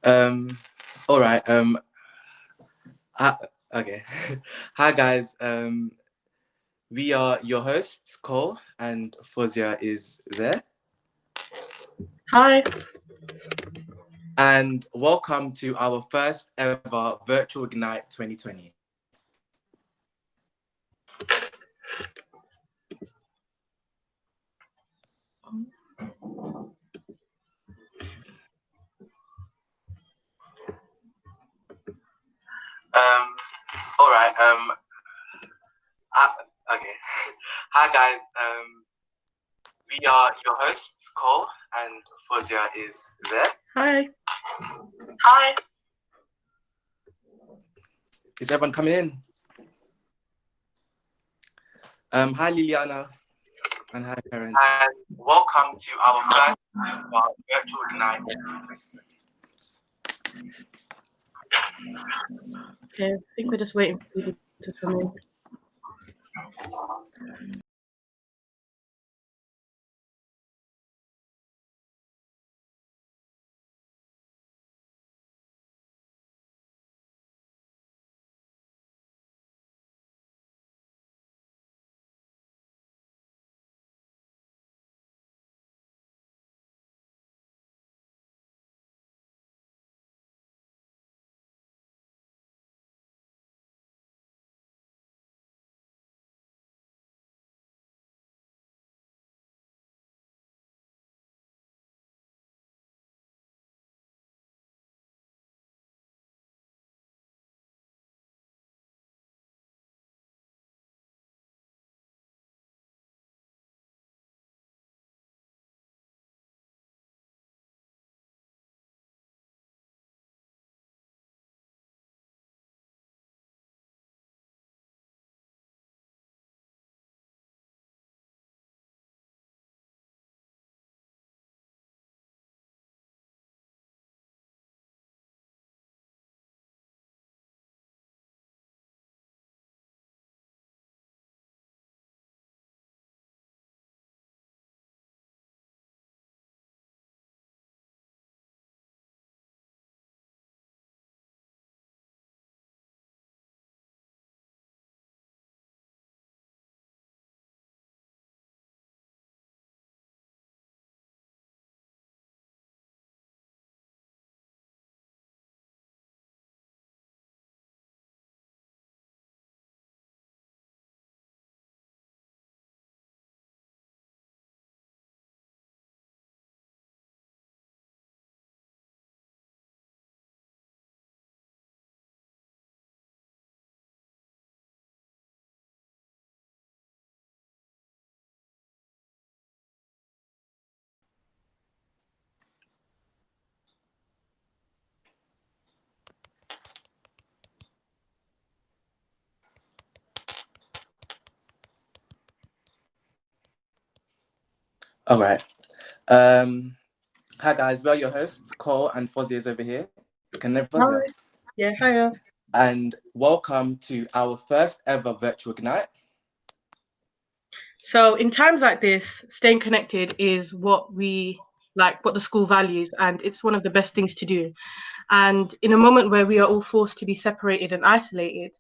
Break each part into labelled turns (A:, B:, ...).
A: Um, all right. Hi, okay. Hi guys. We are your hosts, Cole, and Fozia is there.
B: Hi.
A: And welcome to our first ever Virtual Ignite 2020. Um, all right. Okay. Hi guys. We are your hosts, Cole, and Fozia is there.
B: Hi.
A: Hi. Is everyone coming in? Hi Liliana, and hi parents. And welcome to our first ever Virtual Ignite.
B: Okay, I think we're just waiting for people to come in.
A: All right. Hi guys, we're your hosts, Cole and Fozzie is over here. Can everyone
B: Hi.
A: hear?
B: Yeah, hiya.
A: And welcome to our first ever Virtual Ignite.
B: So in times like this, staying connected is what we like, what the school values, and it's one of the best things to do. And in a moment where we are all forced to be separated and isolated,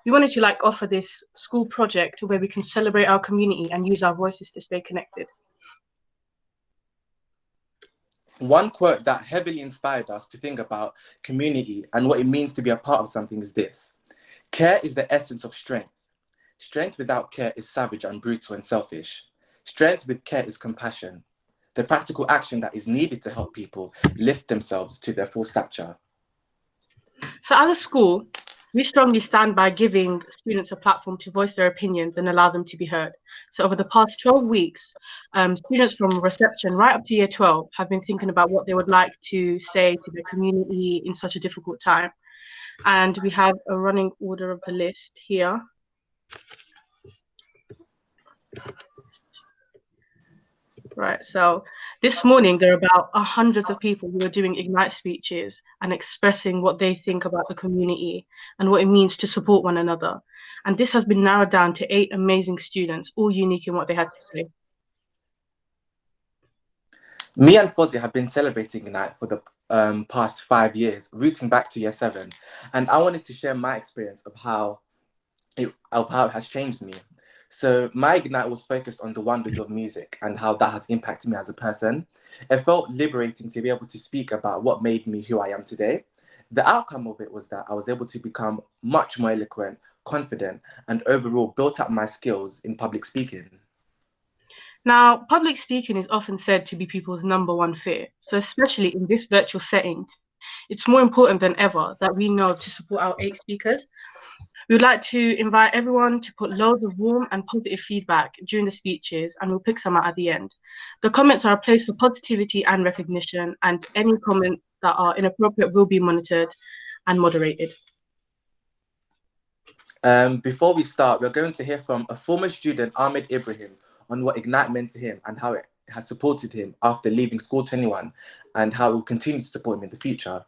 B: we wanted to offer this school project where we can celebrate our community and use our voices to stay connected.
A: One quote that heavily inspired us to think about community and what it means to be a part of something is this: care is the essence of strength. Strength without care is savage and brutal and selfish. Strength with care is compassion, the practical action that is needed to help people lift themselves to their full stature.
B: So as a school, we strongly stand by giving students a platform to voice their opinions and allow them to be heard. So over the past 12 weeks, students from reception right up to year 12 have been thinking about what they would like to say to their community in such a difficult time. And we have a running order of the list here. Right, so this morning there are about hundreds of people who are doing Ignite speeches and expressing what they think about the community and what it means to support one another. And this has been narrowed down to 8 amazing students, all unique in what they had to say.
A: Me and Fozzie have been celebrating Ignite for the past 5 years, rooting back to year 7. And I wanted to share my experience of how it has changed me. So my Ignite was focused on the wonders of music and how that has impacted me as a person. It felt liberating to be able to speak about what made me who I am today. The outcome of it was that I was able to become much more eloquent, confident, and overall built up my skills in public speaking.
B: Now, public speaking is often said to be people's number one fear. So especially in this virtual setting, it's more important than ever that we know to support our 8 speakers. We would like to invite everyone to put loads of warm and positive feedback during the speeches, and we'll pick some out at the end. The comments are a place for positivity and recognition, and any comments that are inappropriate will be monitored and moderated.
A: Before we start, we're going to hear from a former student, Ahmed Ibrahim, on what Ignite meant to him and how it has supported him after leaving School 21 and how it will continue to support him in the future.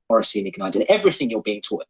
C: Oracy and Ignite and everything you're being taught.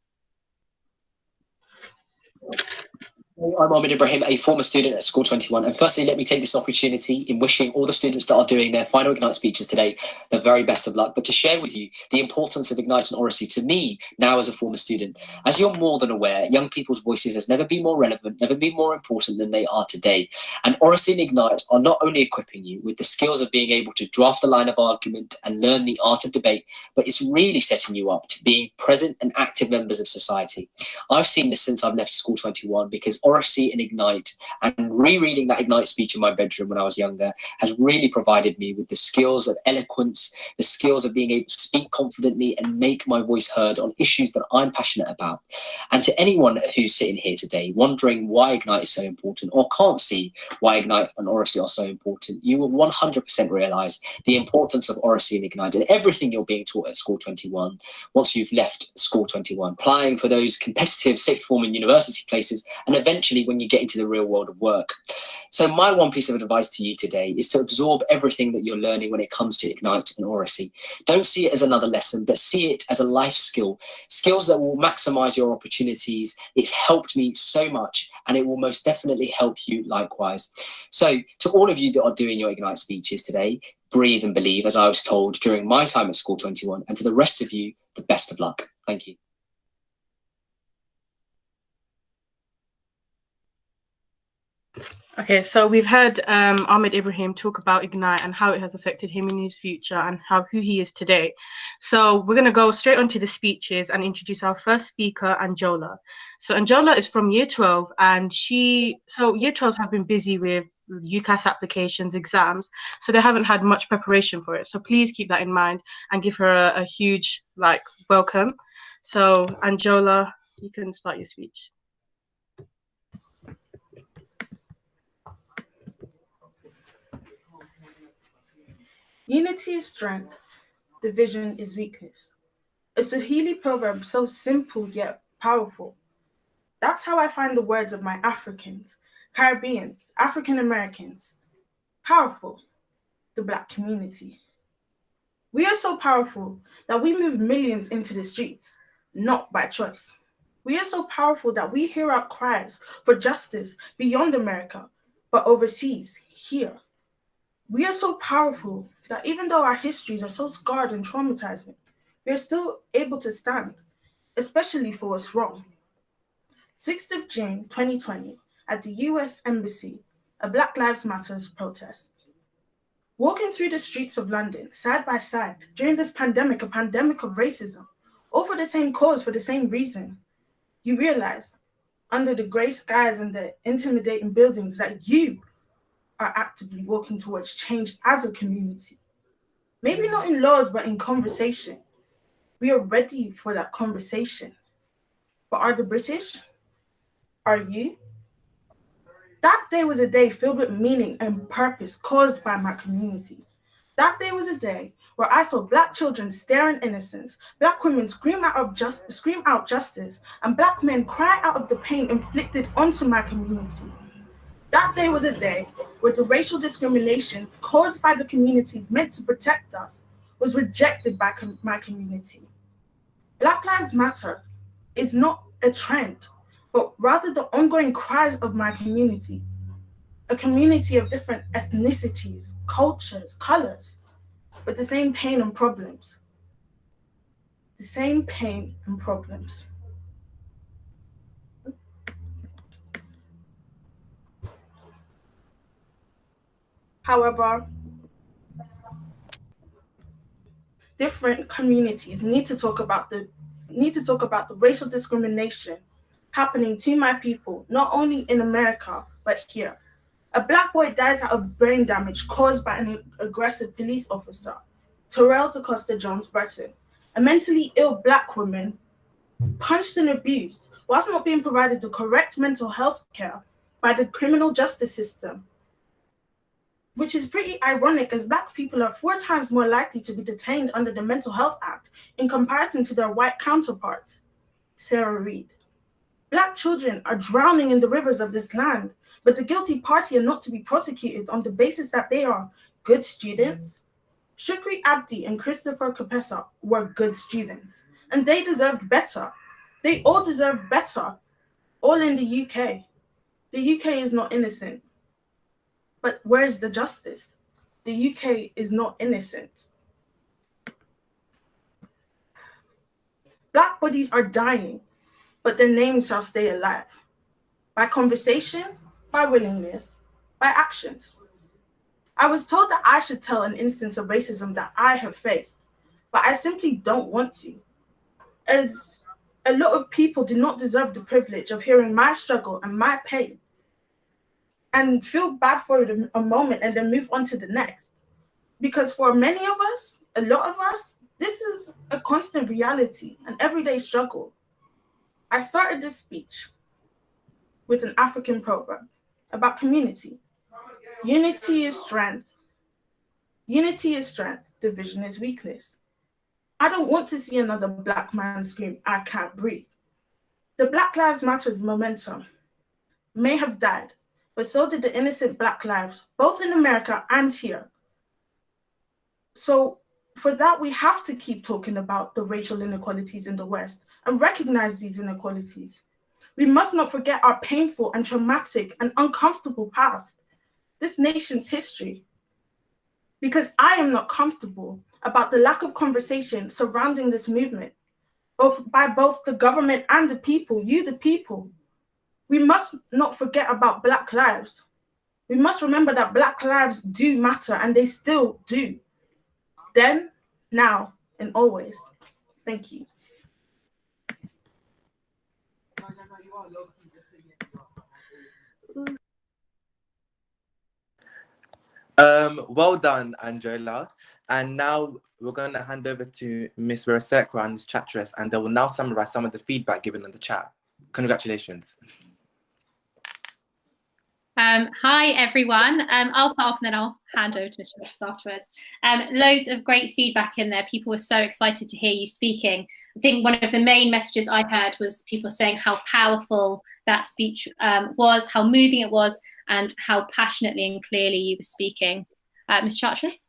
C: I'm Ahmed Ibrahim, a former student at School 21, and firstly, let me take this opportunity in wishing all the students that are doing their final Ignite speeches today the very best of luck, but to share with you the importance of Ignite and Oracy to me now as a former student. As you're more than aware, young people's voices has never been more relevant, never been more important than they are today. And Oracy and Ignite are not only equipping you with the skills of being able to draft a line of argument and learn the art of debate, but it's really setting you up to being present and active members of society. I've seen this since I've left School 21 because Oracy and Ignite and rereading that Ignite speech in my bedroom when I was younger has really provided me with the skills of eloquence, the skills of being able to speak confidently and make my voice heard on issues that I'm passionate about. And to anyone who's sitting here today wondering why Ignite is so important or can't see why Ignite and Oracy are so important, you will 100% realise the importance of Oracy and Ignite and everything you're being taught at School 21 once you've left School 21, applying for those competitive sixth form and university places, and eventually when you get into the real world of work. So my one piece of advice to you today is to absorb everything that you're learning when it comes to Ignite and Oracy. Don't see it as another lesson, but see it as a life skill, skills that will maximize your opportunities. It's helped me so much, and it will most definitely help you likewise. So to all of you that are doing your Ignite speeches today, breathe and believe, as I was told during my time at School 21, and to the rest of you, the best of luck. Thank you.
B: Okay, so we've heard Ahmed Ibrahim talk about Ignite and how it has affected him in his future and who he is today. So we're going to go straight onto the speeches and introduce our first speaker, Anjola. So Anjola is from Year 12, and Year 12s have been busy with UCAS applications, exams, so they haven't had much preparation for it. So please keep that in mind and give her a huge welcome. So Anjola, you can start your speech.
D: Unity is strength, division is weakness. A Swahili proverb so simple yet powerful. That's how I find the words of my Africans, Caribbeans, African Americans. Powerful, the Black community. We are so powerful that we move millions into the streets, not by choice. We are so powerful that we hear our cries for justice beyond America, but overseas, here. We are so powerful that even though our histories are so scarred and traumatizing, we are still able to stand, especially for what's wrong. 6th of June 2020, at the US Embassy, a Black Lives Matter protest. Walking through the streets of London, side by side, during this pandemic, a pandemic of racism, all for the same cause, for the same reason, you realize under the grey skies and the intimidating buildings, that you are actively working towards change as a community. Maybe not in laws, but in conversation. We are ready for that conversation. But are the British? Are you? That day was a day filled with meaning and purpose caused by my community. That day was a day where I saw Black children stare in innocence, Black women scream out justice, and Black men cry out of the pain inflicted onto my community. That day was a day where the racial discrimination caused by the communities meant to protect us was rejected by my community. Black Lives Matter is not a trend, but rather the ongoing cries of my community, a community of different ethnicities, cultures, colors, but the same pain and problems. The same pain and problems. However, different communities need to talk about the racial discrimination happening to my people, not only in America, but here. A Black boy dies out of brain damage caused by an aggressive police officer, Terrell DaCosta Jones Burton. A mentally ill Black woman punched and abused whilst not being provided the correct mental health care by the criminal justice system, which is pretty ironic as Black people are 4 times more likely to be detained under the Mental Health Act in comparison to their white counterparts. Sarah Reed. Black children are drowning in the rivers of this land, but the guilty party are not to be prosecuted on the basis that they are good students. Shukri Abdi and Christopher Kapesa were good students, and they deserved better. They all deserve better, all in the UK. The UK is not innocent. But where's the justice? The UK is not innocent. Black bodies are dying, but their names shall stay alive. By conversation, by willingness, by actions. I was told that I should tell an instance of racism that I have faced, but I simply don't want to, as a lot of people do not deserve the privilege of hearing my struggle and my pain and feel bad for a moment and then move on to the next. Because for many of us, a lot of us, this is a constant reality, an everyday struggle. I started this speech with an African proverb about community. Unity is strength. Unity is strength, division is weakness. I don't want to see another Black man scream, I can't breathe. The Black Lives Matter's momentum may have died, but so did the innocent Black lives, both in America and here. So for that, we have to keep talking about the racial inequalities in the West and recognize these inequalities. We must not forget our painful and traumatic and uncomfortable past, this nation's history. Because I am not comfortable about the lack of conversation surrounding this movement, by both the government and the people, you the people. We must not forget about Black lives. We must remember that Black lives do matter, and they still do. Then, now, and always. Thank you.
A: Well done, Angela. And now we're going to hand over to Miss Rosekwa and Miss Chatress, and they will now summarize some of the feedback given in the chat. Congratulations.
E: Hi, everyone. I'll start off and then I'll hand over to Mr. Richards afterwards. Loads of great feedback in there. People were so excited to hear you speaking. I think one of the main messages I heard was people saying how powerful that speech was, how moving it was, and how passionately and clearly you were speaking. Ms. Chartres?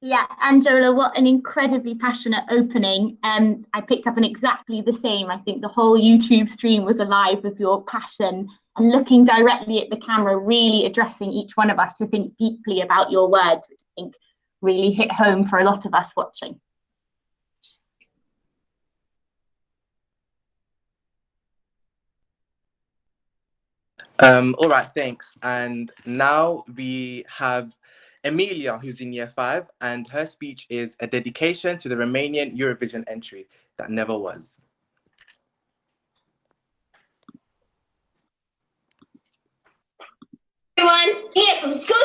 F: Yeah, Angela, what an incredibly passionate opening. I picked up on exactly the same. I think the whole YouTube stream was alive with your passion and looking directly at the camera, really addressing each one of us to think deeply about your words, which I think really hit home for a lot of us watching.
A: All right, thanks. And now we have Emilia, who's in year 5, and her speech is a dedication to the Romanian Eurovision entry that never was.
G: Everyone, here from School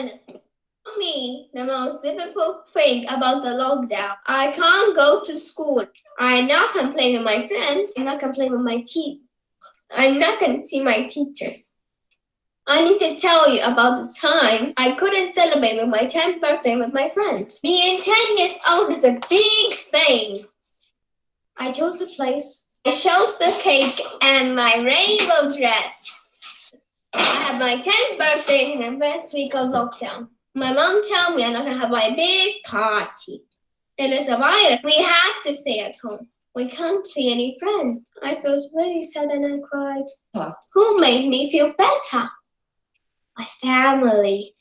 G: 21. For me, the most difficult thing about the lockdown, I can't go to school. I'm not gonna play with my friends. I'm not gonna play with my I'm not gonna see my teachers. I need to tell you about the time I couldn't celebrate with my 10th birthday with my friends. Being 10 years old is a big thing. I chose a place. I chose the cake and my rainbow dress. I had my 10th birthday in the first week of lockdown. My mom told me I'm not gonna have my big party. It is a virus. We had to stay at home. We can't see any friends. I felt really sad and I cried. Huh. Who made me feel better? My family.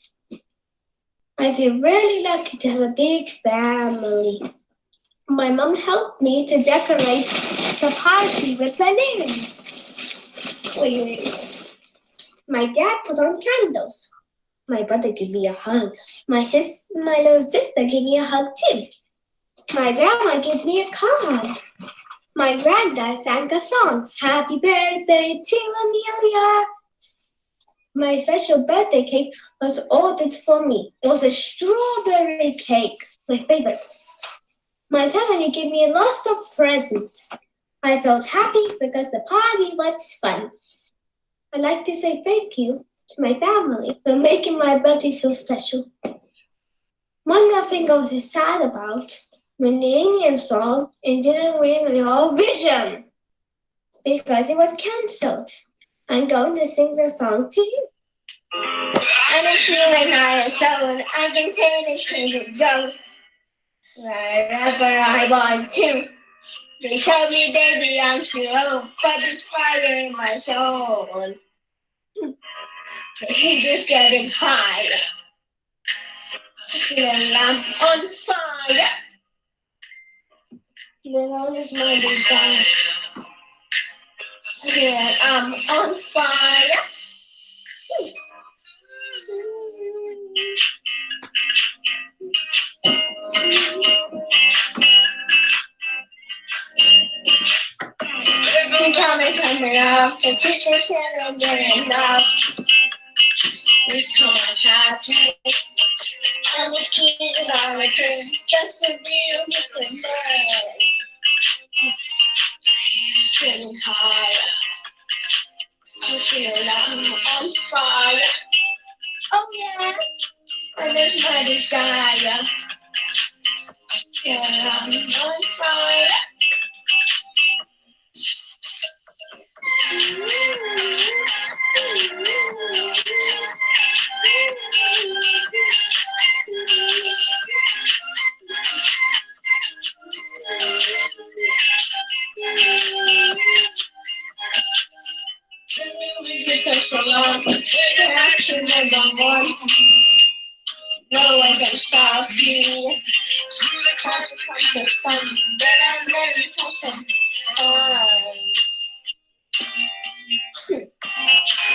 G: I feel really lucky to have a big family. My mom helped me to decorate the party with balloons. Wait. My dad put on candles. My brother gave me a hug. My little sister gave me a hug too. My grandma gave me a card. My granddad sang a song. Happy birthday to Amelia. My special birthday cake was ordered for me. It was a strawberry cake, my favorite. My family gave me lots of presents. I felt happy because the party was fun. I'd like to say thank you to my family for making my birthday so special. One more thing I was sad about, when the Indian song, it didn't win the Eurovision because it was cancelled. I'm going to sing the song to you. I don't feel like I am someone. I can take it to the go wherever I want to. They tell me, baby, I'm too old, but there's fire in my soul. The heat is getting higher. Feel I'm on fire. The Lord is my desire. Feel I'm on fire. There's no time coming up. The teacher said I'm getting enough. It's gonna happen. I'm a kid on a train, just a real different man. It's getting higher. I feel I'm on fire. Oh yeah, and there's my desire. Yeah, I'm on fire. So long, take action number one. No one can stop me. Through the clouds that come the sun, then I'm ready for some fun.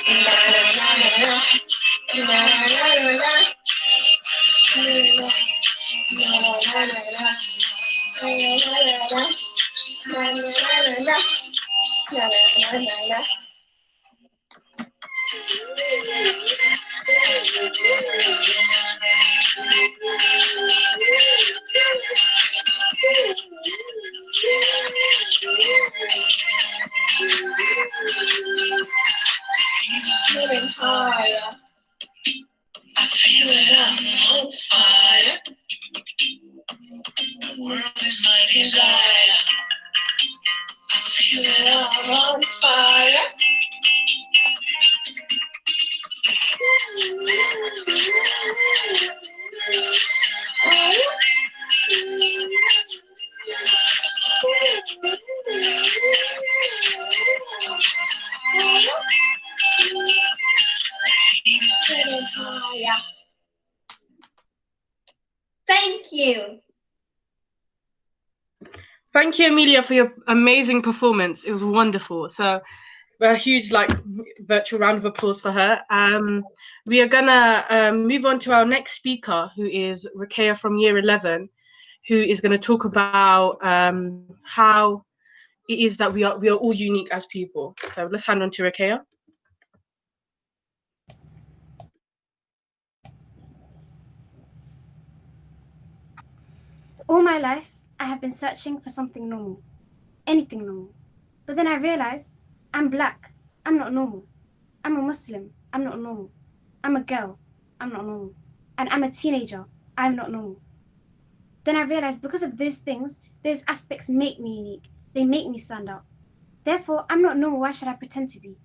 G: Na na na na na, na na na na na, na na na na na, na na na na, na na na na na, na na na na. Getting higher. I feel it, I'm on fire. The world is my desire. I feel it, I'm on fire. Thank you.
B: Thank you, Amelia, for your amazing performance. It was wonderful. So a huge virtual round of applause for her. We are gonna move on to our next speaker, who is Rakea from Year 11, who is going to talk about how it is that we are all unique as people. So let's hand on to Rakea.
H: All my life, I have been searching for something normal, anything normal. But then I realized I'm black, I'm not normal. I'm a Muslim, I'm not normal. I'm a girl, I'm not normal. And I'm a teenager, I'm not normal. Then I realized because of those things, those aspects make me unique. They make me stand out. Therefore, I'm not normal. Why should I pretend to be?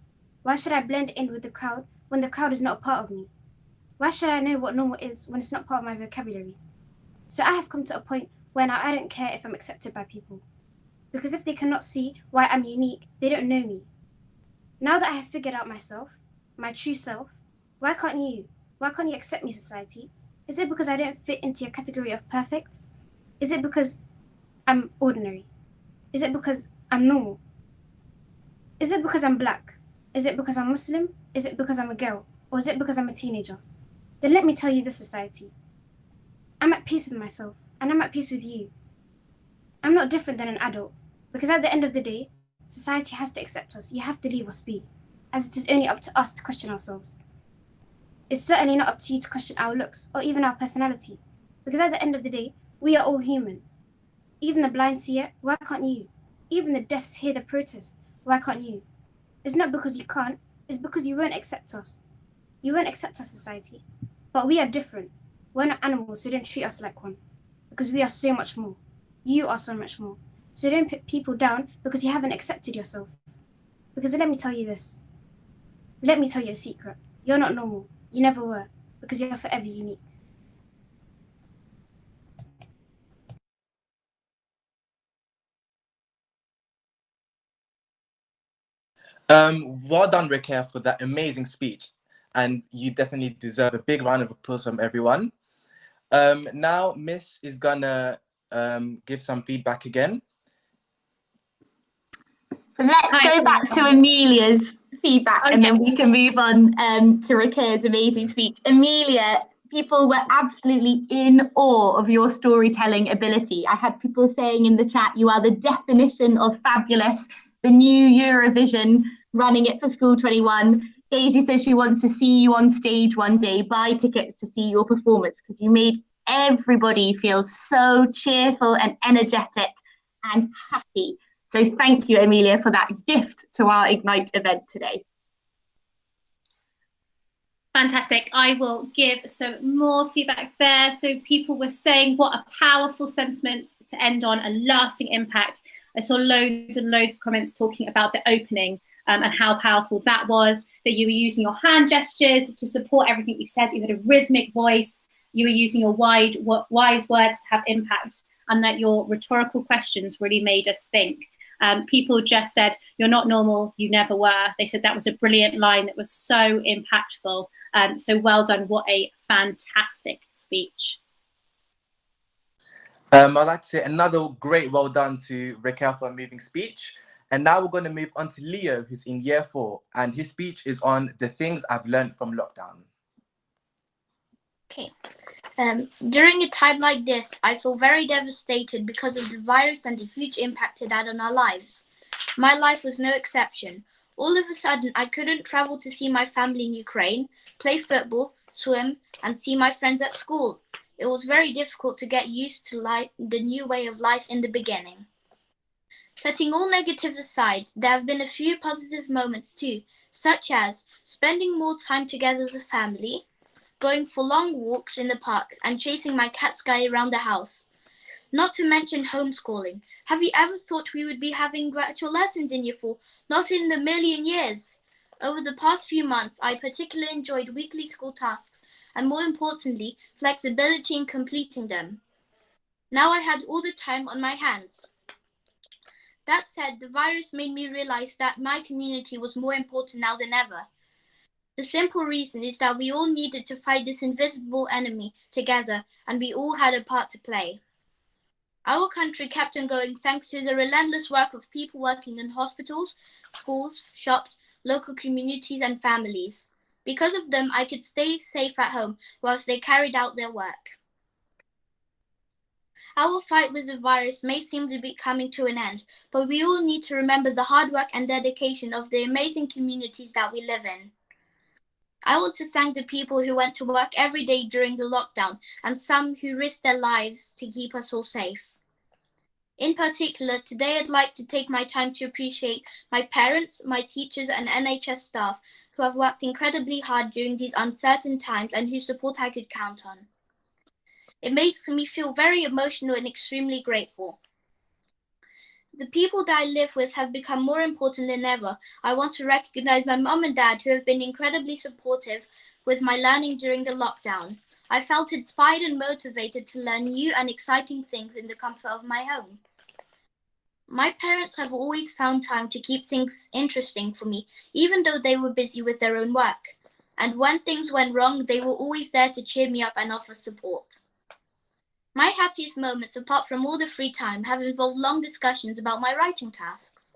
H: Why should I blend in with the crowd when the crowd is not a part of me? Why should I know what normal is when it's not part of my vocabulary? So I have come to a point where now I don't care if I'm accepted by people. Because if they cannot see why I'm unique, they don't know me. Now that I have figured out myself, my true self, why can't you? Why can't you accept me, society? Is it because I don't fit into your category of perfect? Is it because I'm ordinary? Is it because I'm normal? Is it because I'm black? Is it because I'm Muslim? Is it because I'm a girl? Or is it because I'm a teenager? Then let me tell you this, society. I'm at peace with myself, and I'm at peace with you. I'm not different than an adult, because at the end of the day, society has to accept us. You have to leave us be, as it is only up to us to question ourselves. It's certainly not up to you to question our looks or even our personality, because at the end of the day, we are all human. Even the blind see it, why can't you? Even the deaf hear the protest, why can't you? It's not because you can't, it's because you won't accept us. You won't accept our society. But we are different. We're not animals, so don't treat us like one. Because we are so much more. You are so much more. So don't put people down because you haven't accepted yourself. Because let me tell you this. Let me tell you a secret. You're not normal. You never were. Because you're forever unique.
A: Well done, Rekha, for that amazing speech. And you definitely deserve a big round of applause from everyone. Now, Miss is gonna give some feedback again.
F: So let's go back to Amelia's feedback, and then we can move on to Rekha's amazing speech. Amelia, people were absolutely in awe of your storytelling ability. I had people saying in the chat, you are the definition of fabulous, the new Eurovision, running it for School 21. Daisy says she wants to see you on stage one day, buy tickets to see your performance, because you made everybody feel so cheerful and energetic and happy. So thank you, Amelia, for that gift to our Ignite event today.
E: Fantastic. I will give some more feedback there. So people were saying what a powerful sentiment to end on, a lasting impact. I saw loads and loads of comments talking about the opening and how powerful that was, that you were using your hand gestures to support everything you said. You had a rhythmic voice. You were using your wise words to have impact, and that your rhetorical questions really made us think. People just said, you're not normal, you never were. They said that was a brilliant line that was so impactful. So well done. What a fantastic speech.
A: I'd like to say another great well done to Rekha for a moving speech. And now we're going to move on to Leo, who's in year 4, and his speech is on the things I've learned from lockdown.
I: Okay. During a time like this, I feel very devastated because of the virus and the huge impact it had on our lives. My life was no exception. All of a sudden, I couldn't travel to see my family in Ukraine, play football, swim, and see my friends at school. It was very difficult to get used to the new way of life in the beginning. Setting all negatives aside, there have been a few positive moments too, such as spending more time together as a family, going for long walks in the park, and chasing my cat Sky around the house. Not to mention homeschooling. Have you ever thought we would be having virtual lessons in year 4? Not in a million years. Over the past few months, I particularly enjoyed weekly school tasks, and more importantly, flexibility in completing them. Now I had all the time on my hands. That said, the virus made me realize that my community was more important now than ever. The simple reason is that we all needed to fight this invisible enemy together, and we all had a part to play. Our country kept on going thanks to the relentless work of people working in hospitals, schools, shops, local communities, and families. Because of them, I could stay safe at home whilst they carried out their work. Our fight with the virus may seem to be coming to an end, but we all need to remember the hard work and dedication of the amazing communities that we live in. I want to thank the people who went to work every day during the lockdown and some who risked their lives to keep us all safe. In particular, today I'd like to take my time to appreciate my parents, my teachers and NHS staff who have worked incredibly hard during these uncertain times and whose support I could count on. It makes me feel very emotional and extremely grateful. The people that I live with have become more important than ever. I want to recognize my mum and dad who have been incredibly supportive with my learning during the lockdown. I felt inspired and motivated to learn new and exciting things in the comfort of my home. My parents have always found time to keep things interesting for me, even though they were busy with their own work. And when things went wrong, they were always there to cheer me up and offer support. My happiest moments, apart from all the free time, have involved long discussions about my writing tasks.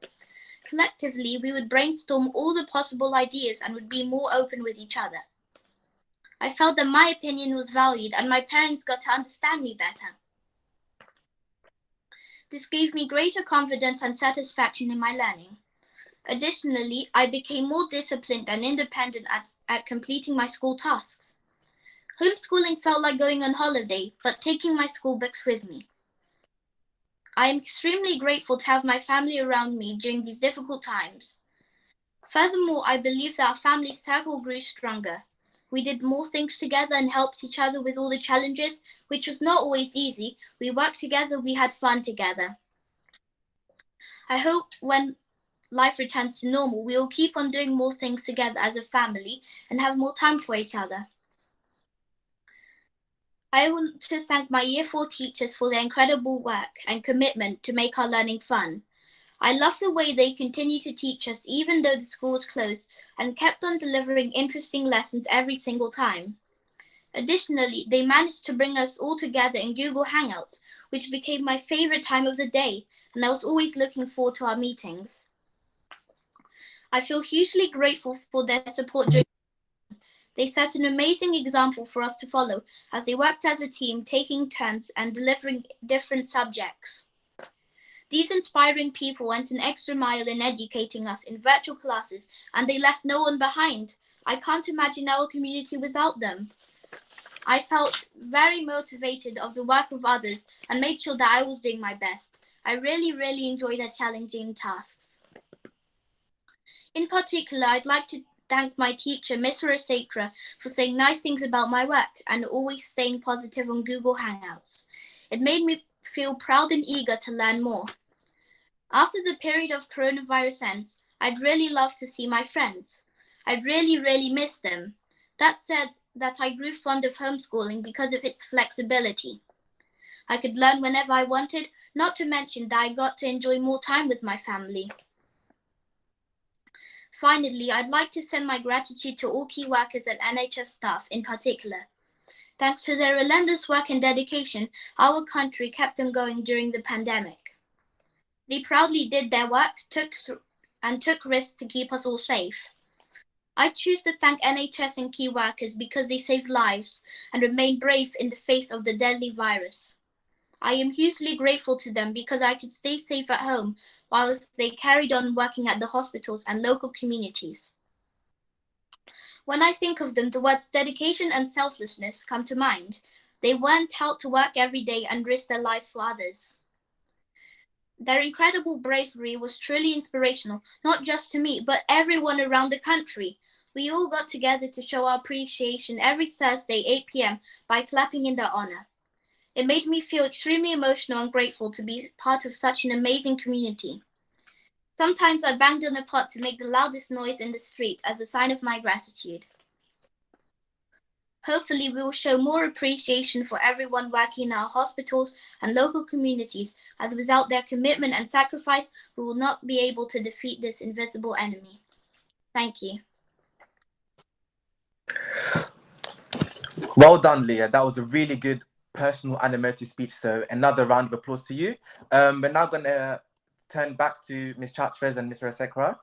I: Collectively, we would brainstorm all the possible ideas and would be more open with each other. I felt that my opinion was valued and my parents got to understand me better. This gave me greater confidence and satisfaction in my learning. Additionally, I became more disciplined and independent at completing my school tasks. Homeschooling felt like going on holiday, but taking my school books with me. I am extremely grateful to have my family around me during these difficult times. Furthermore, I believe that our family circle grew stronger. We did more things together and helped each other with all the challenges, which was not always easy. We worked together, we had fun together. I hope when life returns to normal, we will keep on doing more things together as a family and have more time for each other. I want to thank my Year 4 teachers for their incredible work and commitment to make our learning fun. I love the way they continue to teach us even though the school was closed and kept on delivering interesting lessons every single time. Additionally, they managed to bring us all together in Google Hangouts, which became my favorite time of the day, and I was always looking forward to our meetings. I feel hugely grateful for their support during. They set an amazing example for us to follow as they worked as a team, taking turns and delivering different subjects. These inspiring people went an extra mile in educating us in virtual classes, and they left no one behind. I can't imagine our community without them. I felt very motivated of the work of others and made sure that I was doing my best. I really enjoyed their challenging tasks. In particular, I'd like to thank my teacher, Miss Rosacra, for saying nice things about my work and always staying positive on Google Hangouts. It made me feel proud and eager to learn more. After the period of coronavirus ends, I'd really love to see my friends. I'd really miss them. That said, that I grew fond of homeschooling because of its flexibility. I could learn whenever I wanted, not to mention that I got to enjoy more time with my family. Finally, I'd like to send my gratitude to all key workers and NHS staff in particular. Thanks to their relentless work and dedication, our country kept on going during the pandemic. They proudly did their work, took risks to keep us all safe. I choose to thank NHS and key workers because they saved lives and remained brave in the face of the deadly virus. I am hugely grateful to them because I could stay safe at home whilst they carried on working at the hospitals and local communities. When I think of them, the words dedication and selflessness come to mind. They went out to work every day and risked their lives for others. Their incredible bravery was truly inspirational, not just to me, but everyone around the country. We all got together to show our appreciation every Thursday, 8 p.m. by clapping in their honor. It made me feel extremely emotional and grateful to be part of such an amazing community. Sometimes I banged on a pot to make the loudest noise in the street as a sign of my gratitude. Hopefully, we will show more appreciation for everyone working in our hospitals and local communities, as without their commitment and sacrifice, we will not be able to defeat this invisible enemy. Thank you.
A: Well done, Leah. That was a really good personal animated speech. So another round of applause to you. We're now going to turn back to Ms. Chartres and Ms. Rosacra.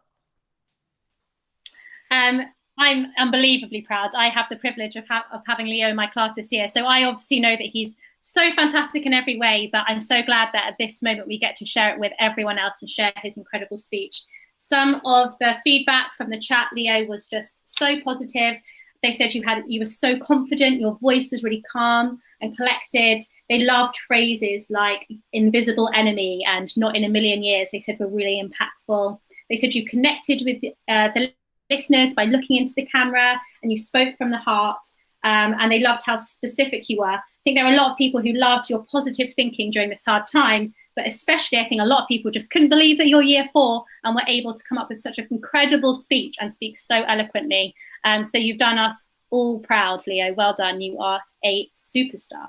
E: I'm unbelievably proud. I have the privilege of having Leo in my class this year. So I obviously know that he's so fantastic in every way, but I'm so glad that at this moment we get to share it with everyone else and share his incredible speech. Some of the feedback from the chat, Leo was just so positive. They said you were so confident, your voice was really calm and collected. They loved phrases like invisible enemy and not in a million years. They said were really impactful. They said you connected with the listeners by looking into the camera and you spoke from the heart. And they loved how specific you were. I think there are a lot of people who loved your positive thinking during this hard time, but especially I think a lot of people just couldn't believe that you're year 4 and were able to come up with such an incredible speech and speak so eloquently. So you've done us all proud, Leo. Well done. You are a superstar.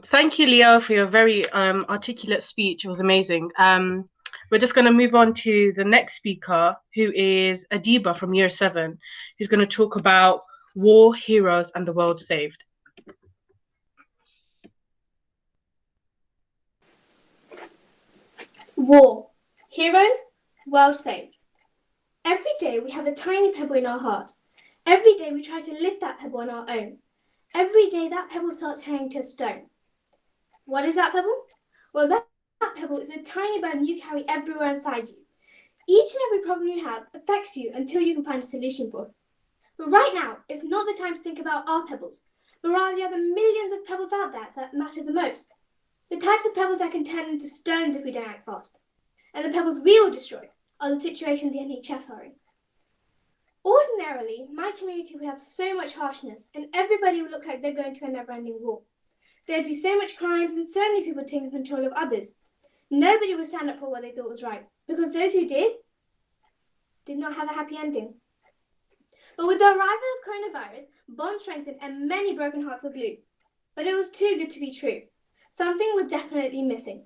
B: Thank you, Leo, for your very articulate speech. It was amazing. We're just going to move on to the next speaker, who is Adiba from Year 7, who's going to talk about war, heroes, and the world saved.
J: War, heroes, world saved. Every day we have a tiny pebble in our heart. Every day we try to lift that pebble on our own. Every day that pebble starts turning to a stone. What is that pebble? Well, that pebble is a tiny burden you carry everywhere inside you. Each and every problem you have affects you until you can find a solution for it. But right now, it's not the time to think about our pebbles, but rather the other millions of pebbles out there that matter the most. The types of pebbles that can turn into stones if we don't act fast. And the pebbles we will destroy are the situation the NHS are in. Ordinarily, my community would have so much harshness and everybody would look like they're going to a never-ending war. There'd be so much crimes and so many people taking control of others. Nobody would stand up for what they thought was right, because those who did not have a happy ending. But with the arrival of coronavirus, bonds strengthened and many broken hearts were glued. But it was too good to be true. Something was definitely missing.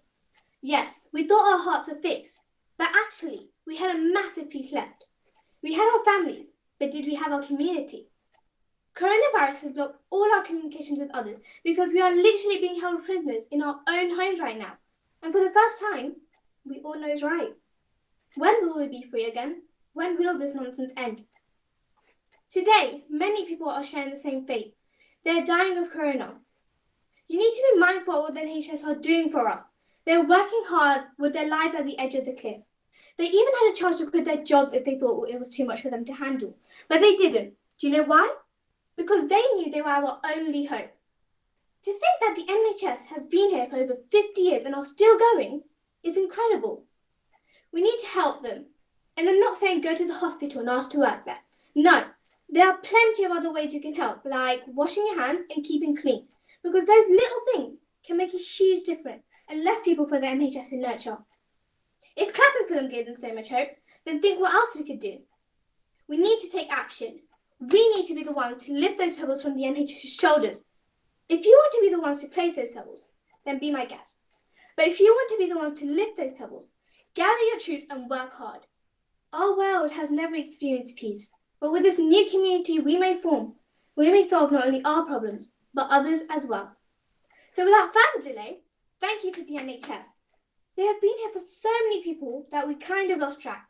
J: Yes, we thought our hearts were fixed, but actually, we had a massive piece left. We had our families, but did we have our community? Coronavirus has blocked all our communications with others because we are literally being held prisoners in our own homes right now. And for the first time, we all know it's right. When will we be free again? When will this nonsense end? Today, many people are sharing the same fate. They're dying of corona. You need to be mindful of what the NHS are doing for us. They're working hard with their lives at the edge of the cliff. They even had a chance to quit their jobs if they thought it was too much for them to handle. But they didn't. Do you know why? Because they knew they were our only hope. To think that the NHS has been here for over 50 years and are still going is incredible. We need to help them. And I'm not saying go to the hospital and ask to work there. No, there are plenty of other ways you can help, like washing your hands and keeping clean, because those little things can make a huge difference and less people for the NHS to nurture. If clapping for them gave them so much hope, then think what else we could do. We need to take action. We need to be the ones to lift those pebbles from the NHS's shoulders. If you want to be the ones to place those pebbles, then be my guest. But if you want to be the ones to lift those pebbles, gather your troops and work hard. Our world has never experienced peace, but with this new community we may form, we may solve not only our problems, but others as well. So without further delay, thank you to the NHS. They have been here for so many people that we kind of lost track.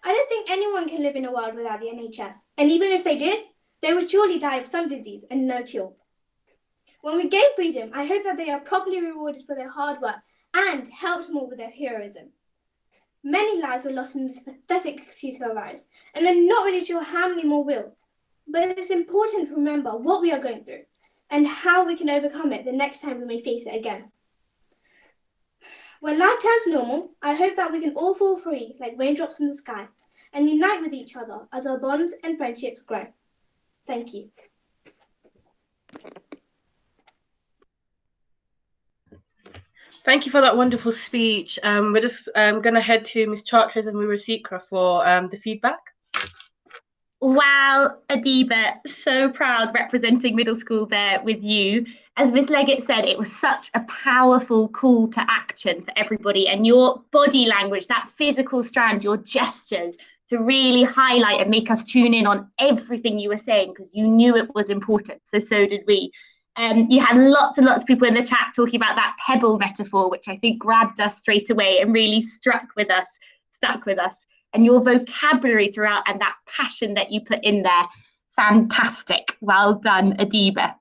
J: I don't think anyone can live in a world without the NHS, and even if they did, they would surely die of some disease and no cure. When we gain freedom, I hope that they are properly rewarded for their hard work and helped more with their heroism. Many lives were lost in this pathetic excuse for a virus, and I'm not really sure how many more will. But it's important to remember what we are going through and how we can overcome it the next time we may face it again. When life turns normal, I hope that we can all fall free like raindrops from the sky and unite with each other as our bonds and friendships grow. Thank you.
B: Thank you for that wonderful speech. We're just going to head to Ms. Chartres and Murasikra for the feedback.
F: Wow, Adiba, so proud representing middle school there with you. As Miss Leggett said, it was such a powerful call to action for everybody, and your body language, that physical strand, your gestures to really highlight and make us tune in on everything you were saying because you knew it was important. So did we. You had lots and lots of people in the chat talking about that pebble metaphor, which I think grabbed us straight away and really stuck with us. And your vocabulary throughout and that passion that you put in there, fantastic. Well done, Adiba.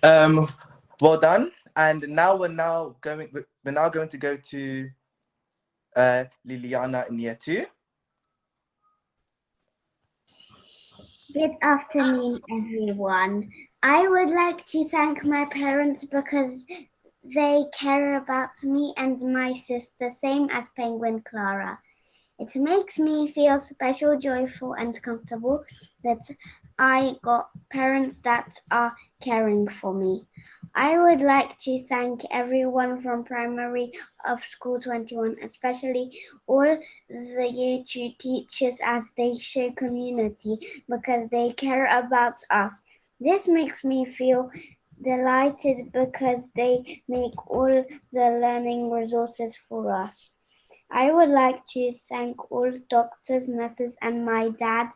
A: Well done. And now we're now going to go to Liliana in year 2.
K: Good afternoon, everyone. I would like to thank my parents because they care about me and my sister, same as Penguin Clara. It makes me feel special, joyful, and comfortable that I got parents that are caring for me. I would like to thank everyone from primary of School 21, especially all the YouTube teachers as they show community because they care about us. This makes me feel delighted because they make all the learning resources for us. I would like to thank all doctors, nurses, and my dad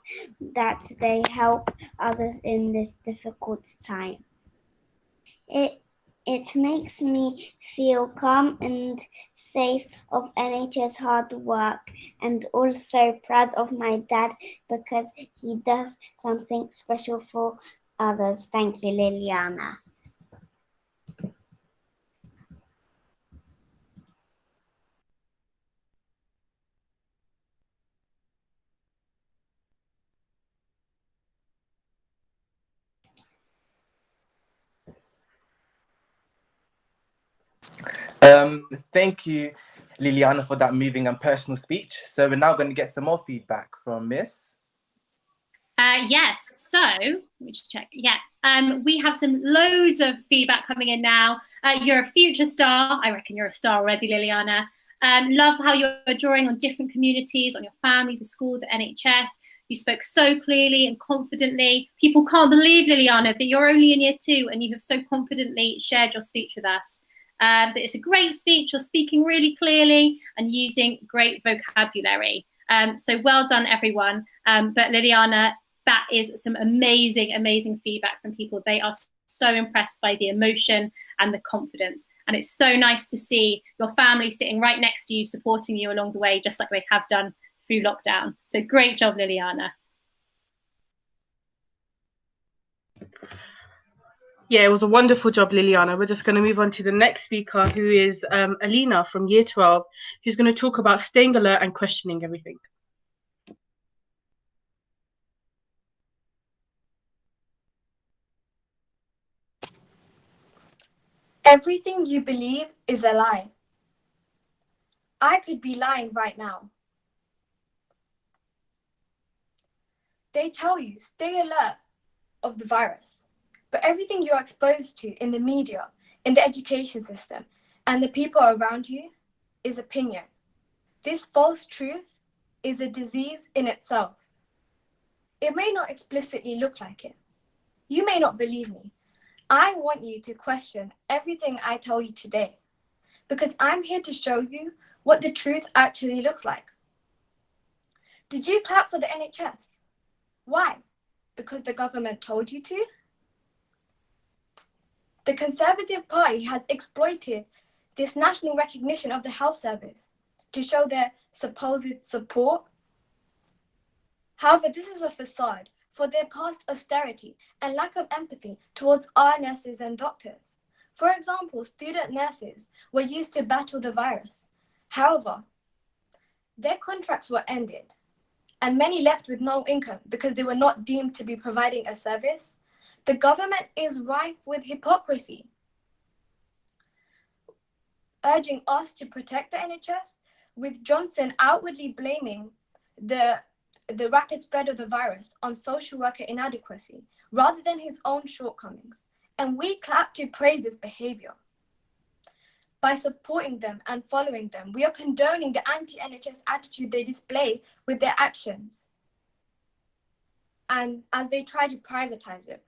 K: that they help others in this difficult time. It makes me feel calm and safe of NHS hard work and also proud of my dad because he does something special for others. Thank you, Liliana.
A: Thank you, Liliana, for that moving and personal speech. So we're now going to get some more feedback from Miss.
E: Yes, so let me just check. Yeah, we have some loads of feedback coming in now. You're a future star. I reckon you're a star already, Liliana. Love how you're drawing on different communities, on your family, the school, the NHS. You spoke so clearly and confidently. People can't believe, Liliana, that you're only in year 2 and you have so confidently shared your speech with us. That it's a great speech. You're speaking really clearly and using great vocabulary. So well done, everyone. But Liliana, that is some amazing, amazing feedback from people. They are so impressed by the emotion and the confidence. And it's so nice to see your family sitting right next to you, supporting you along the way, just like they have done through lockdown. So great job, Liliana.
B: Yeah, it was a wonderful job, Liliana. We're just going to move on to the next speaker, who is Alina from year 12, who's going to talk about staying alert and questioning everything.
L: Everything you believe is a lie. I could be lying right now. They tell you stay alert of the virus, but everything you're exposed to in the media, in the education system, and the people around you is opinion. This false truth is a disease in itself. It may not explicitly look like it. You may not believe me. I want you to question everything I tell you today, because I'm here to show you what the truth actually looks like. Did you clap for the NHS? Why? Because the government told you to? The Conservative Party has exploited this national recognition of the health service to show their supposed support. However, this is a facade for their past austerity and lack of empathy towards our nurses and doctors. For example, student nurses were used to battle the virus. However, their contracts were ended and many left with no income because they were not deemed to be providing a service. The government is rife with hypocrisy, urging us to protect the NHS, with Johnson outwardly blaming the rapid spread of the virus on social worker inadequacy rather than his own shortcomings. And we clap to praise this behavior. By supporting them and following them, we are condoning the anti-NHS attitude they display with their actions and as they try to privatize it.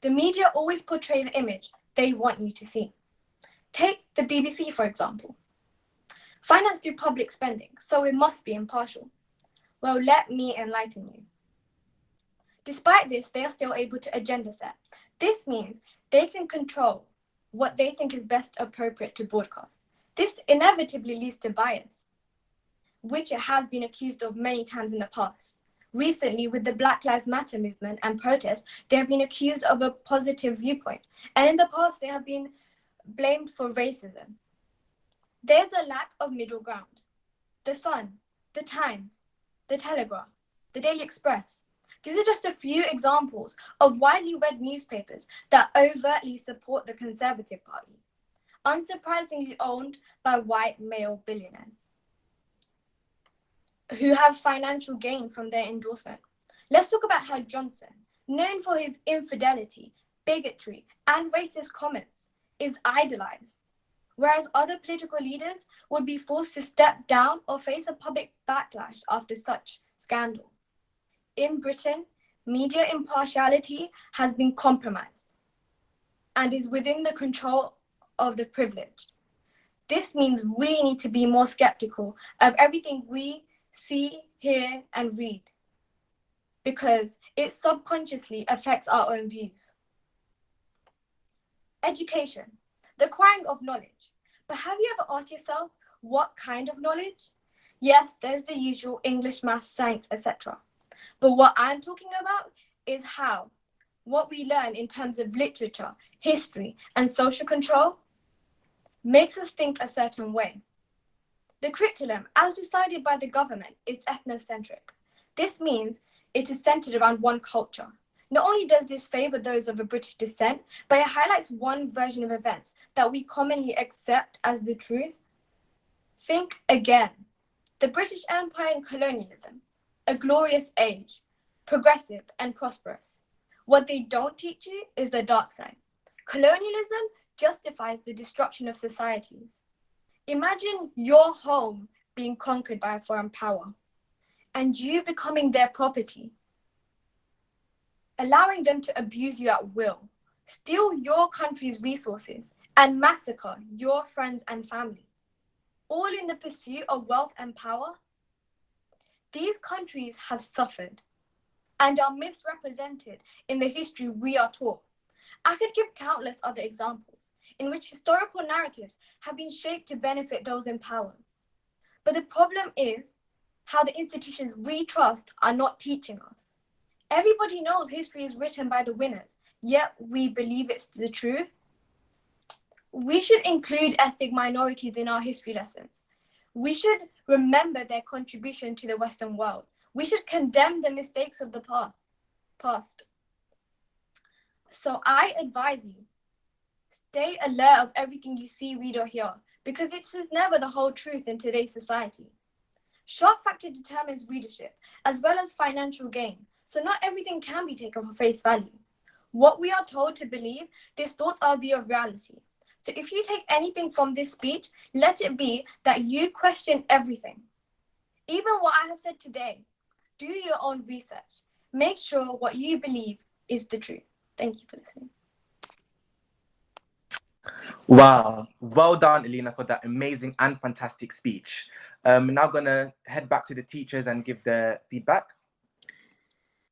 L: The media always portray the image they want you to see. Take the BBC, for example. Financed through public spending, so it must be impartial. Well, let me enlighten you. Despite this, they are still able to agenda set. This means they can control what they think is best appropriate to broadcast. This inevitably leads to bias, which it has been accused of many times in the past. Recently, with the Black Lives Matter movement and protests, they have been accused of a positive viewpoint. And in the past, they have been blamed for racism. There's a lack of middle ground. The Sun, the Times, the Telegraph, the Daily Express. These are just a few examples of widely read newspapers that overtly support the Conservative Party, unsurprisingly owned by white male billionaires who have financial gain from their endorsement. Let's talk about how Johnson, known for his infidelity, bigotry, and racist comments, is idolized, whereas other political leaders would be forced to step down or face a public backlash after such scandal. In Britain, media impartiality has been compromised and is within the control of the privileged. This means we need to be more skeptical of everything we see, hear, and read, because it subconsciously affects our own views. Education, the acquiring of knowledge. But have you ever asked yourself, what kind of knowledge? Yes, there's the usual English, maths, science, etc. But what I'm talking about is how what we learn in terms of literature, history, and social control makes us think a certain way. The curriculum, as decided by the government, is ethnocentric. This means it is centered around one culture. Not only does this favor those of a British descent, but it highlights one version of events that we commonly accept as the truth. Think again. The British Empire and colonialism, a glorious age, progressive and prosperous. What they don't teach you is the dark side. Colonialism justifies the destruction of societies. Imagine your home being conquered by a foreign power and you becoming their property, allowing them to abuse you at will, steal your country's resources, and massacre your friends and family, all in the pursuit of wealth and power. These countries have suffered and are misrepresented in the history we are taught. I could give countless other examples in which historical narratives have been shaped to benefit those in power. But the problem is how the institutions we trust are not teaching us. Everybody knows history is written by the winners, yet we believe it's the truth. We should include ethnic minorities in our history lessons. We should remember their contribution to the Western world. We should condemn the mistakes of the past. So I advise you, stay alert of everything you see, read, or hear, because it is never the whole truth in today's society. Shock factor determines readership, as well as financial gain, so not everything can be taken for face value. What we are told to believe distorts our view of reality. So if you take anything from this speech, let it be that you question everything. Even what I have said today, do your own research. Make sure what you believe is the truth. Thank you for listening.
A: Wow, well done, Alina, for that amazing and fantastic speech. Now gonna head back to the teachers and give their feedback.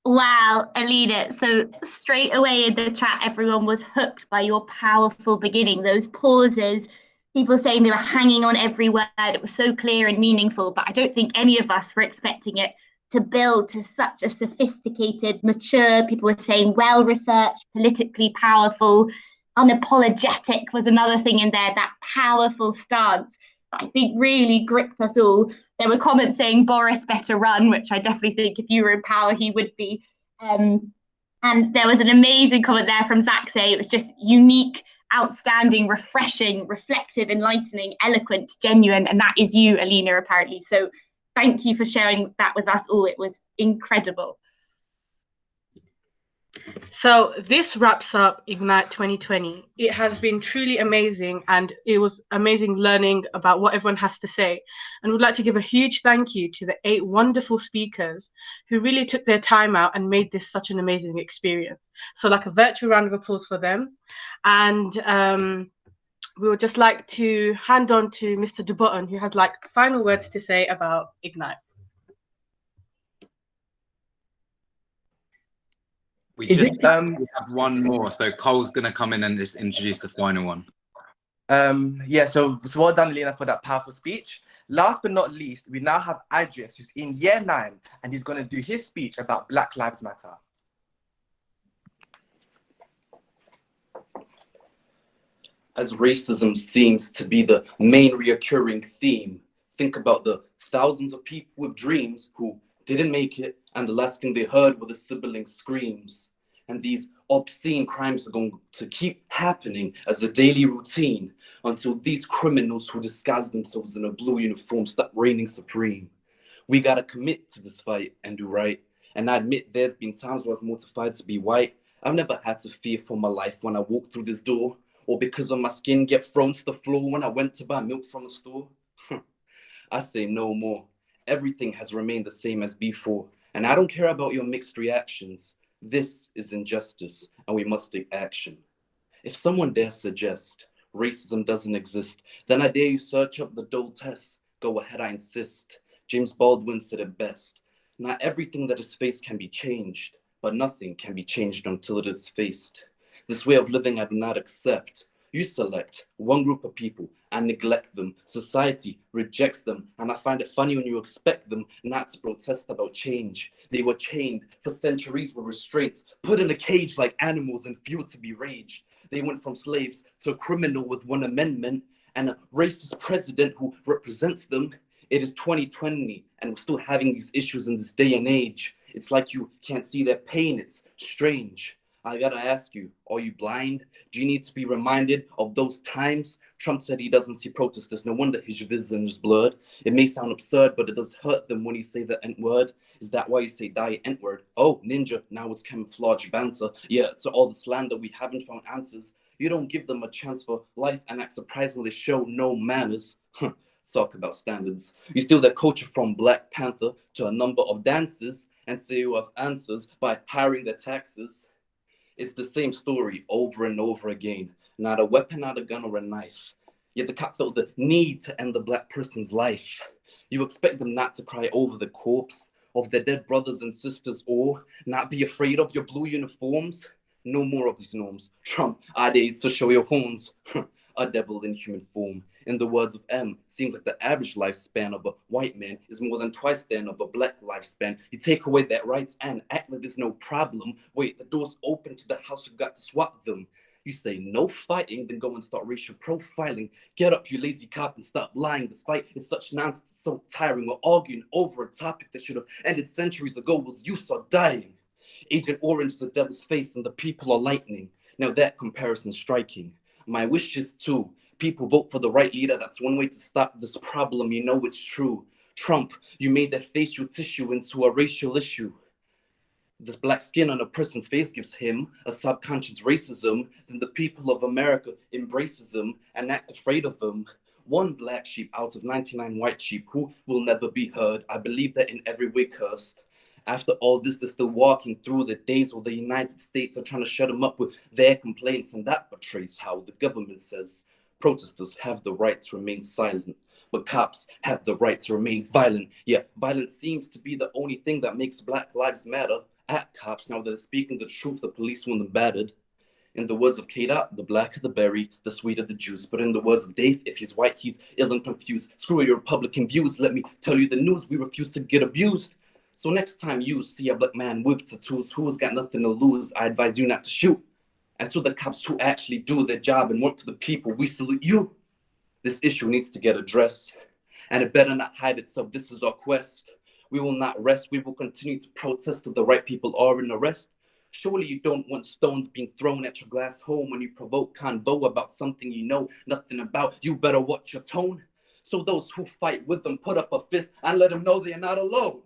F: Wow, Alina, so straight away in the chat, everyone was hooked by your powerful beginning, those pauses, people saying they were hanging on every word. It was so clear and meaningful, but I don't think any of us were expecting it to build to such a sophisticated, mature, people were saying well-researched, politically powerful, unapologetic was another thing in there, that powerful stance I think really gripped us all. There were comments saying Boris better run, which I definitely think if you were in power, he would be. And there was an amazing comment there from Zach saying it was just unique, outstanding, refreshing, reflective, enlightening, eloquent, genuine. And that is you, Alina, apparently. So thank you for sharing that with us all. It was incredible.
B: So this wraps up Ignite 2020. It has been truly amazing, and it was amazing learning about what everyone has to say. And we'd like to give a huge thank you to the 8 wonderful speakers who really took their time out and made this such an amazing experience. So like a virtual round of applause for them. And we would just like to hand on to Mr. De Botton, who has like final words to say about Ignite.
M: We just have one more, so Cole's going to come in and just introduce the final one.
A: Yeah, so well done, Lena, for that powerful speech. Last but not least, we now have Idris, who's in year 9, and he's going to do his speech about Black Lives Matter.
N: As racism seems to be the main reoccurring theme, think about the thousands of people with dreams who didn't make it, and the last thing they heard were the sibling screams. And these obscene crimes are going to keep happening as a daily routine until these criminals who disguise themselves in a blue uniform stop reigning supreme. We gotta commit to this fight and do right. And I admit there's been times where I was mortified to be white. I've never had to fear for my life when I walk through this door, or because of my skin get thrown to the floor when I went to buy milk from the store. I say no more. Everything has remained the same as before, and I don't care about your mixed reactions. This is injustice, and we must take action. If someone dares suggest racism doesn't exist, then I dare you search up the Dole test. Go ahead, I insist. James Baldwin said it best. Not everything that is faced can be changed, but nothing can be changed until it is faced. This way of living I do not accept. You select one group of people and neglect them. Society rejects them, and I find it funny when you expect them not to protest about change. They were chained for centuries with restraints, put in a cage like animals and fueled to be raged. They went from slaves to a criminal with one amendment and a racist president who represents them. It is 2020, and we're still having these issues in this day and age. It's like you can't see their pain. It's strange. I gotta ask you, are you blind? Do you need to be reminded of those times? Trump said he doesn't see protesters. No wonder his vision is blurred. It may sound absurd, but it does hurt them when you say the N-word. Is that why you say die N-word? Oh, ninja, now it's camouflage banter. Yeah, to all the slander, we haven't found answers. You don't give them a chance for life and act surprised when they show no manners. Talk about standards. You steal their culture from Black Panther to a number of dances and say you have answers by hiring their taxes. It's the same story over and over again. Not a weapon, not a gun or a knife. Yet the cop felt the need to end the Black person's life. You expect them not to cry over the corpse of their dead brothers and sisters, or not be afraid of your blue uniforms? No more of these norms. Trump, I dare to show your horns. A devil in human form. In the words of M, seems like the average lifespan of a white man is more than twice that of a Black lifespan. You take away that rights and act like there's no problem. Wait, the door's open to the house, you've got to swap them. You say no fighting, then go and start racial profiling. Get up, you lazy cop, and stop lying. Despite it's such nonsense, it's so tiring. We're arguing over a topic that should have ended centuries ago was you saw dying. Agent Orange is the devil's face and the people are lightning. Now that comparison's striking. My wish is to people vote for the right leader. That's one way to stop this problem. You know it's true. Trump, you made their facial tissue into a racial issue. The black skin on a person's face gives him a subconscious racism. Then the people of America embraces him and act afraid of him. One black sheep out of 99 white sheep who will never be heard. I believe that in every way cursed. After all this, they're still walking through the days where the United States are trying to shut them up with their complaints, and that betrays how the government says protesters have the right to remain silent, but cops have the right to remain violent. Yeah, violence seems to be the only thing that makes Black Lives Matter. At cops, now they're speaking the truth, the police want them battered. In the words of Kata, the blacker the berry, the sweeter the juice. But in the words of Dave, if he's white, he's ill and confused. Screw your Republican views, let me tell you the news, we refuse to get abused. So next time you see a black man with tattoos who's got nothing to lose, I advise you not to shoot. And to the cops who actually do their job and work for the people, we salute you. This issue needs to get addressed, and it better not hide itself. This is our quest. We will not rest. We will continue to protest till the right people are in arrest. Surely you don't want stones being thrown at your glass home when you provoke convo about something you know nothing about. You better watch your tone. So those who fight with them, put up a fist and let them know they're not alone.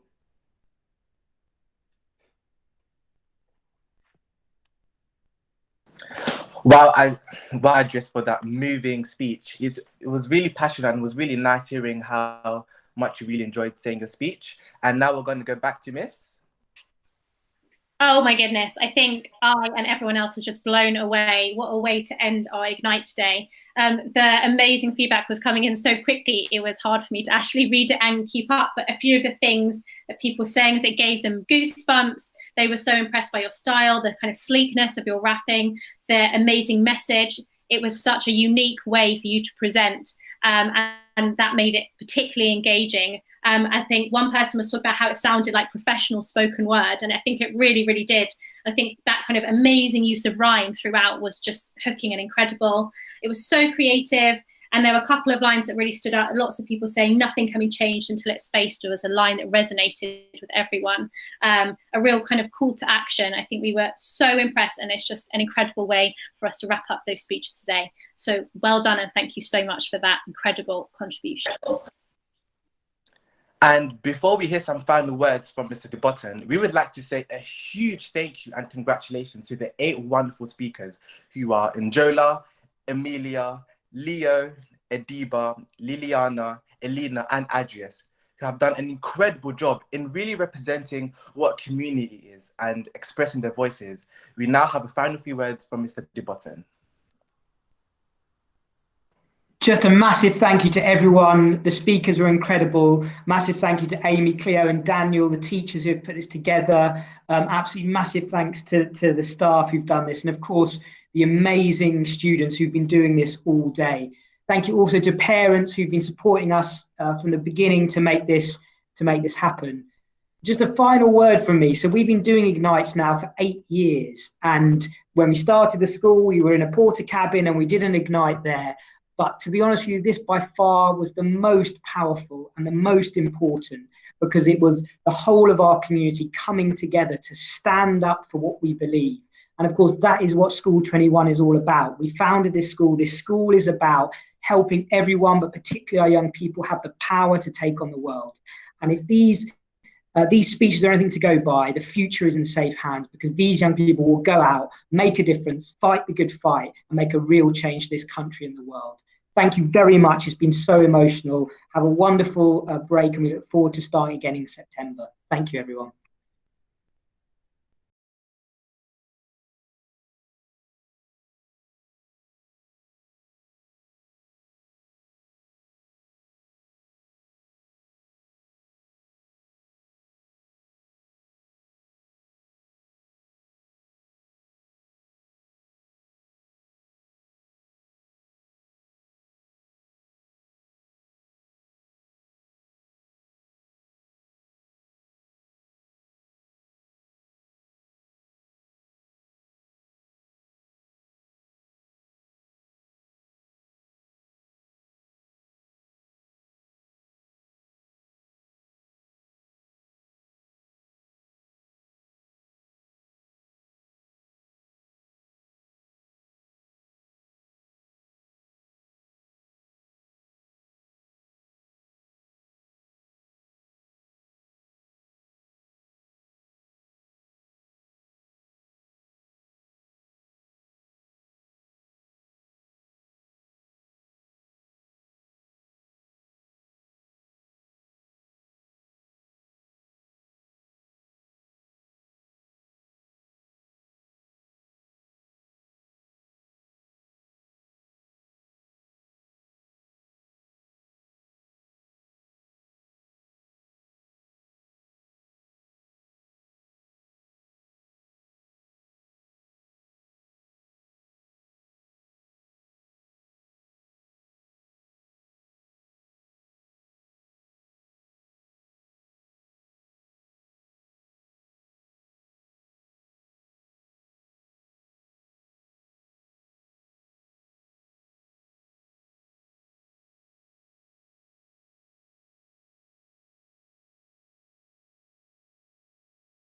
A: Wow, I just for that moving speech. It was really passionate and it was really nice hearing how much you really enjoyed saying your speech. And now we're going to go back to Miss.
E: Oh my goodness, I think I and everyone else was just blown away. What a way to end our Ignite today. The amazing feedback was coming in so quickly, it was hard for me to actually read it and keep up. But a few of the things that people were saying is it gave them goosebumps. They were so impressed by your style, the kind of sleekness of your rapping, the amazing message. It was such a unique way for you to present. And and that made it particularly engaging. I think one person was talking about how it sounded like professional spoken word, and I think it really, really did. I think that kind of amazing use of rhyme throughout was just hooking and incredible. It was so creative, and there were a couple of lines that really stood out. Lots of people saying nothing can be changed until it's spaced was a line that resonated with everyone. A real kind of call to action. I think we were so impressed, and it's just an incredible way for us to wrap up those speeches today. So well done, and thank you so much for that incredible contribution.
A: And before we hear some final words from Mr. De Botton, we would like to say a huge thank you and congratulations to the 8 wonderful speakers who are Njola, Emilia, Leo, Ediba, Liliana, Elena, and Adrius, who have done an incredible job in really representing what community is and expressing their voices. We now have a final few words from Mr. De Botton.
O: Just a massive thank you to everyone. The speakers were incredible. Massive thank you to Amy, Cleo, and Daniel, the teachers who have put this together. Absolutely massive thanks to the staff who've done this, and of course, the amazing students who've been doing this all day. Thank you also to parents who've been supporting us from the beginning to make this happen. Just a final word from me. So we've been doing Ignites now for 8 years, and when we started the school, we were in a porter cabin and we did an Ignite there. But to be honest with you, this by far was the most powerful and the most important, because it was the whole of our community coming together to stand up for what we believe. And of course, that is what School 21 is all about. We founded this school. This school is about helping everyone, but particularly our young people, have the power to take on the world. And if these speeches are anything to go by, the future is in safe hands, because these young people will go out, make a difference, fight the good fight, and make a real change to this country and the world. Thank you very much. It's been so emotional. Have a wonderful break, and we look forward to starting again in September. Thank you, everyone.